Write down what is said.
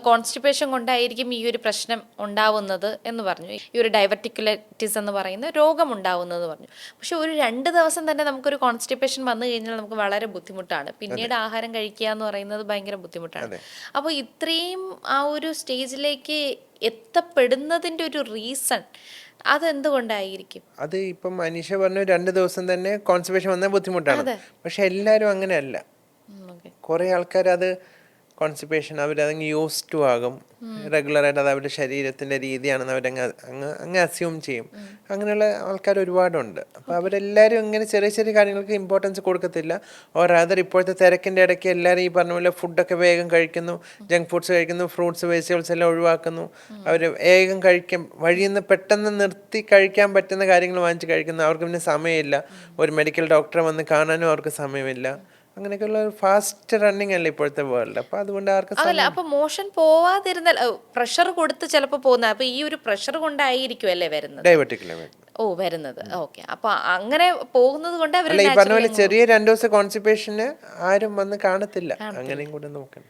Constipation കൊണ്ടായിരിക്കും ഈ ഒരു പ്രശ്നം ഉണ്ടാവുന്നത് എന്ന് പറഞ്ഞു, ഈ ഒരു ഡൈവർട്ടിക്കുലൈറ്റിസ് എന്ന് പറയുന്ന രോഗം ഉണ്ടാവുന്നത് പറഞ്ഞു. പക്ഷെ ഒരു 2 ദിവസം തന്നെ നമുക്കൊരു കോൺസ്റ്റിപ്പേഷൻ വന്നു കഴിഞ്ഞാൽ നമുക്ക് വളരെ ബുദ്ധിമുട്ടാണ്. പിന്നീട് ആഹാരം കഴിക്കുക എന്ന് പറയുന്നത് ഭയങ്കര ബുദ്ധിമുട്ടാണ്. അപ്പോൾ ഇത്രയും ആ ഒരു സ്റ്റേജിലേക്ക് എത്തപ്പെടുന്നതിൻ്റെ ഒരു റീസൺ അതെന്തുകൊണ്ടായിരിക്കും? അത് ഇപ്പം അനീഷ പറഞ്ഞു 2 ദിവസം തന്നെ കോൺസ്റ്റിപ്പേഷൻ വന്നാൽ ബുദ്ധിമുട്ടാണ്. പക്ഷെ എല്ലാവരും അങ്ങനെയല്ല. കുറേ ആൾക്കാർ അത് കോൺസ്റ്റിപ്പേഷൻ അവരതങ്ങ് യൂസ് ടു ആകും. റെഗുലറായിട്ട് അത് അവരുടെ ശരീരത്തിൻ്റെ രീതിയാണെന്ന് അങ്ങ് അസ്യൂം ചെയ്യും. അങ്ങനെയുള്ള ആൾക്കാർ ഒരുപാടുണ്ട്. അപ്പോൾ അവരെല്ലാവരും ഇങ്ങനെ ചെറിയ ചെറിയ കാര്യങ്ങൾക്ക് ഇമ്പോർട്ടൻസ് കൊടുക്കത്തില്ല. ഓർ അതർ ഇപ്പോഴത്തെ തിരക്കിൻ്റെ ഇടയ്ക്ക് എല്ലാവരും ഈ പറഞ്ഞ പോലെ ഫുഡൊക്കെ വേഗം കഴിക്കുന്നു, ജങ്ക് ഫുഡ്സ് കഴിക്കുന്നു, ഫ്രൂട്ട്സ് വെജിറ്റബിൾസ് എല്ലാം ഒഴിവാക്കുന്നു. അവർ വേഗം കഴിക്കും, വഴിയിൽ നിന്ന് പെട്ടെന്ന് നിർത്തി കഴിക്കാൻ പറ്റുന്ന കാര്യങ്ങൾ വാങ്ങിച്ച് കഴിക്കുന്നു. അവർക്ക് പിന്നെ സമയമില്ല, ഒരു മെഡിക്കൽ ഡോക്ടറെ വന്ന് കാണാനും അവർക്ക് സമയമില്ല. അങ്ങനെയൊക്കെയുള്ള ഫാസ്റ്റ് റണ്ണിങ് അല്ലേ ഇപ്പോഴത്തെ വേൾഡ്. അപ്പൊ അതുകൊണ്ട് ആർക്കും അതല്ല, അപ്പൊ മോഷൻ പോവാതിരുന്നാൽ പ്രഷർ കൊടുത്ത് ചിലപ്പോൾ പോകുന്ന, അപ്പൊ ഈ ഒരു പ്രഷർ കൊണ്ടായിരിക്കും അല്ലേ വരുന്നത്, ഡയബറ്റിക്കിലെ വരുന്നത്. ഓക്കെ, അപ്പൊ അങ്ങനെ പോകുന്നത് കൊണ്ട് അല്ല, ഈ പറഞ്ഞ പോലെ ചെറിയ 2 ദിവസം കോൺസ്റ്റിപ്പേഷന് ആരും വന്ന് കാണത്തില്ല. അങ്ങനെയും കൂടെ നോക്കണം.